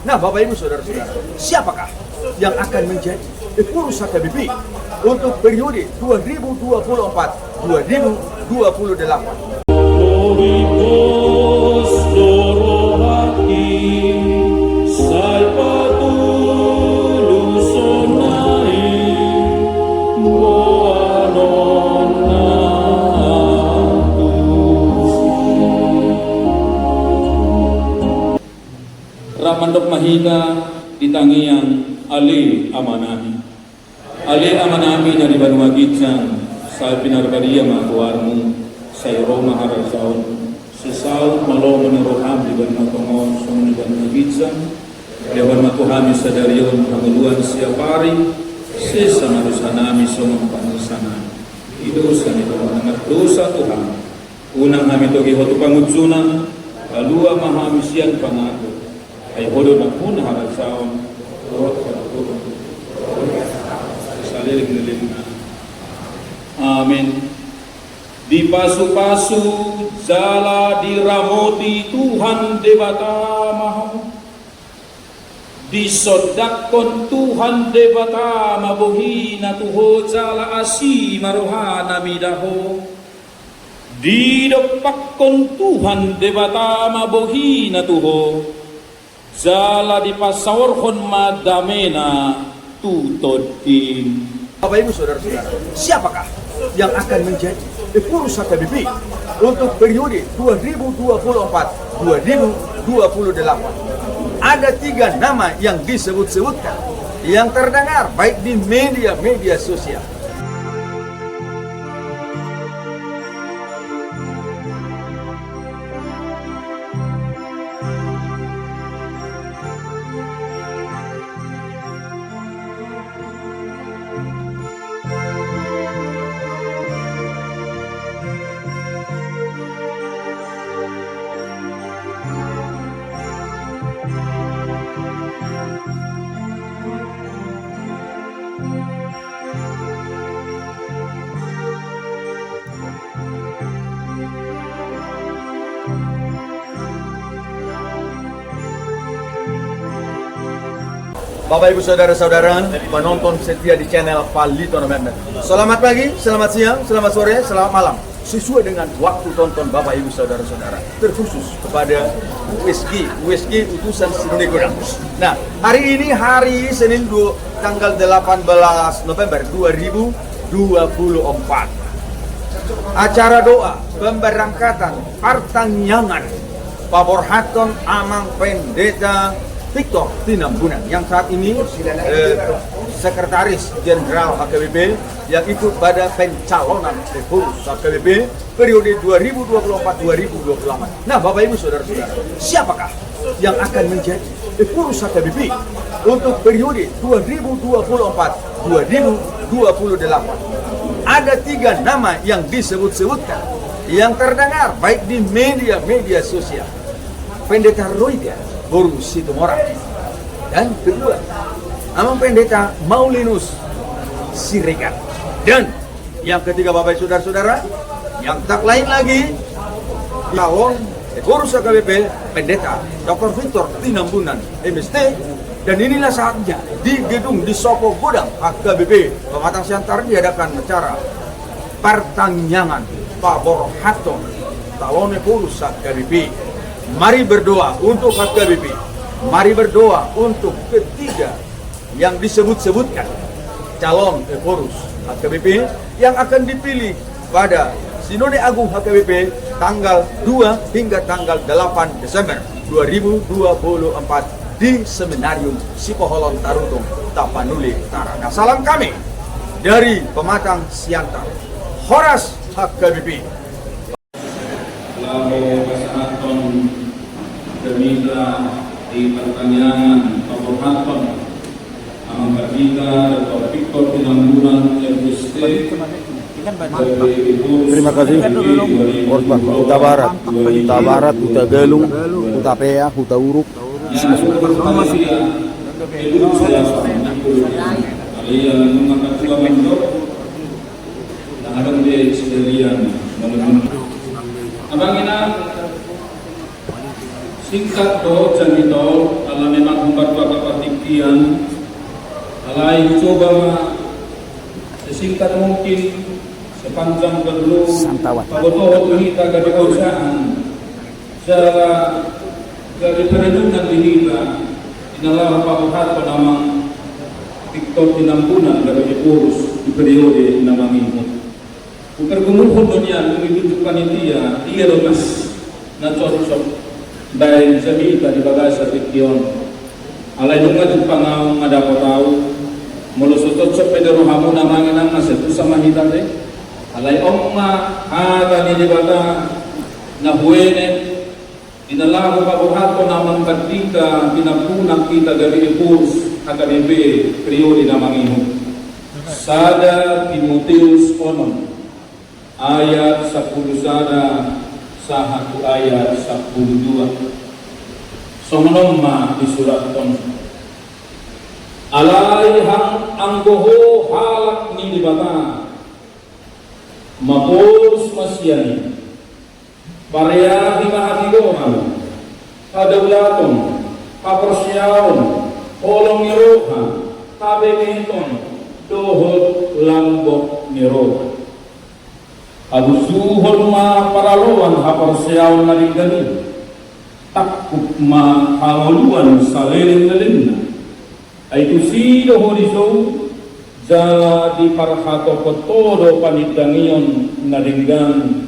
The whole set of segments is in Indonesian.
Nah, Bapak Ibu Saudara-saudara, siapakah yang akan menjadi pengurus HKBP untuk periode 2024-2028? Ramandok mahina ditangiang Ali amanami dari Banua Gitsang sa pinarbaria makuarmu sa Roma harasaon sisaw malo meneroham di Banua Tongon sung di Banua Gitsang dewan matuhami sadarion panguluan siapari sisa marusanami sung panusana idosan itu mendengar dosa Tuhan unang kami togi hotu pangutsuna kalua mahamisian pangako ay hodo na pun harap saon rot patutup salirik nilina amin di pasu-pasu jala diramoti Tuhan Dewata Maha disodakon Tuhan Dewata mabuhi na tuho jala asi marohana midaho didopakon Tuhan Dewata mabuhi na tuho jala dipasawarhon madamena tutodin. Bapak Ibu Saudara-saudara, siapakah yang akan menjadi pengurus HKBP untuk periode 2024-2028? Ada 3 nama yang disebut-sebutkan yang terdengar baik di media-media sosial. Bapak Ibu Saudara-saudara, penonton setia di channel Palito November. Selamat pagi, selamat siang, selamat sore, selamat malam. Sesuai dengan waktu tonton Bapak Ibu Saudara-saudara. Terkhusus kepada USG Utusan Sinode Godang. Nah, hari ini hari Senin tanggal 18 November 2024. Acara doa pemberangkatan Partangyangan Paborhaton Amang Pendeta Victor Tinambunan yang saat ini Sekretaris Jenderal HKBP yang ikut pada pencalonan pengurus HKBP periode 2024-2028. Nah, Bapak Ibu Saudara-saudara, siapakah yang akan menjadi pengurus HKBP untuk periode 2024-2028? Ada 3 nama yang disebut-sebutkan yang terdengar baik di media-media sosial. Pendeta Roida Boru Situmorang, dan kedua Amang Pendeta Maulinus Siregar, dan yang ketiga Bapak Saudara-saudara yang tak lain lagi calon pengurus HKBP Pendeta Dr. Victor Tinambunan MST. Dan inilah saatnya di gedung di Soko Godang HKBP Pematang Siantar diadakan acara Partangyangan Paborhaton calon pengurus HKBP. Mari berdoa untuk HKBP. Mari berdoa untuk ketiga yang disebut-sebutkan calon pengurus HKBP yang akan dipilih pada Sinode Agung HKBP tanggal 2 hingga tanggal 8 Desember 2024 di Seminarium Sipoholon Tarutung, Tapanuli Utara. Nah, salam kami dari Pematang Siantar, Horas HKBP. Demita di Partangyangan Paborhaton Amang Pendeta Dr. Victor Tinambunan MST. Terima kasih. Korban Huta Barat, Huta Galung, Huta Pea, Huta Uruk. Abang ina singkat do janito ala memang panitia alay coba sesingkat mungkin sepanjang perlu Santawat. pagotohot kita gadiusaan sa gadiperenungan dinita inalang pabuhat pa namang Victor Tinambunan gadi urus di periode namang imo. Kung pergumuhon doon yan, kung ibig panitia, iya mas na tsot-tsot dahil sa mita di bagay sa tikyon. Alay nung nga din pangaw nga dapat tao, mulusutot-tsot pedero hamo na mga nang naseto sa mahita de. Alay ong nga hata ni di bata na huwene, inalago pabuhat ko namang katika, pinapunak kita gabi ipurs, akadebe, periode namang imo. Sada Timoteus 1 ayat 10 sana sa 1 ayat 12. Sumunoma di surat ton. Alay ang goho halak ni dibata. Mapos masyani. Pareha himahatigohan. Kadawlaton. Kapersyaon. Holong niroha. Kabementon. Dohot lambok niroha. Abusuhon ma paraluan haparsiyaw na rin ganin. Takkup ma hanguluan sa liling-liling na. Ay kusido horiso di parhato ko todo panitangiyon na ringgan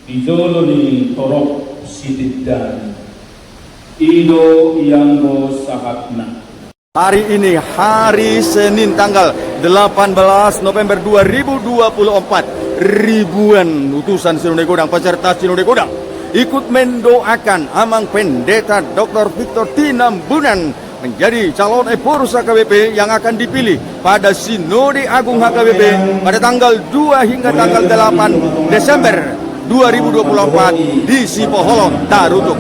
di jolo ni Torok Sitiddan. Ido iyanggo sahatna. Hari ini hari Senin tanggal 18 November 2024. Ribuan utusan Sinode Godang, peserta Sinode Godang ikut mendoakan Amang Pendeta Dr. Victor Tinambunan menjadi calon Epurus HKBP yang akan dipilih pada Sinode Agung HKBP pada tanggal 2 hingga tanggal 8 Desember 2024 di Sipoholon, Tarutuk.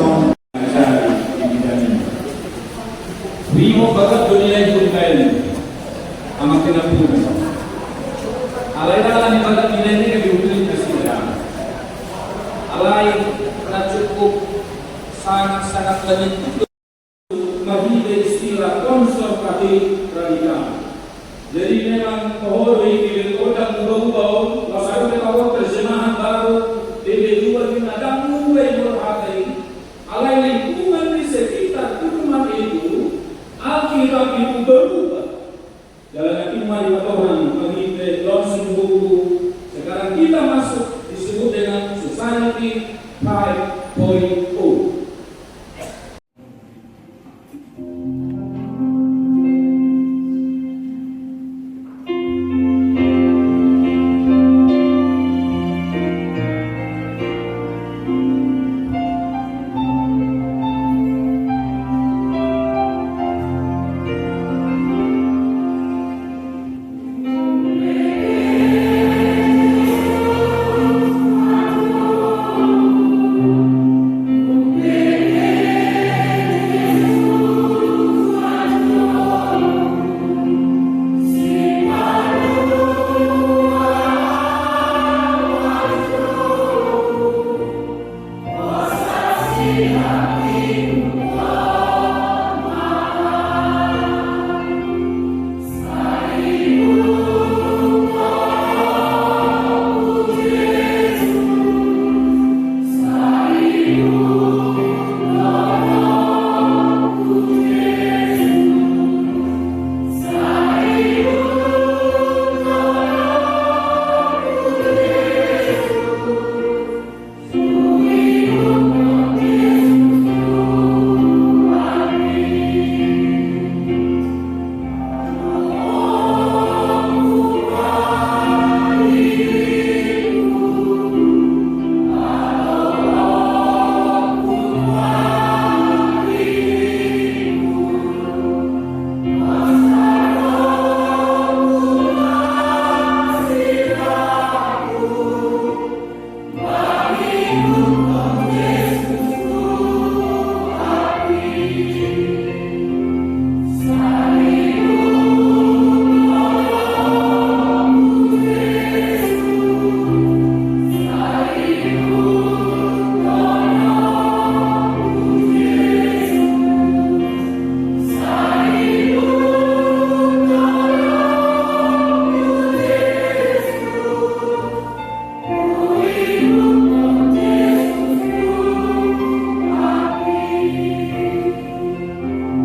Wimo bagat dunia itu kain Amang Tinambunan. Alay-alay ni bagat dunia ini kebiukulin kesidang. Alay na cukup sangat-sangat menyentuh mahida istilah konservatif radikal. Jadi memang pohori di Godang berubah, masalah kita terjemahan baru, DB2 di Nadang mulai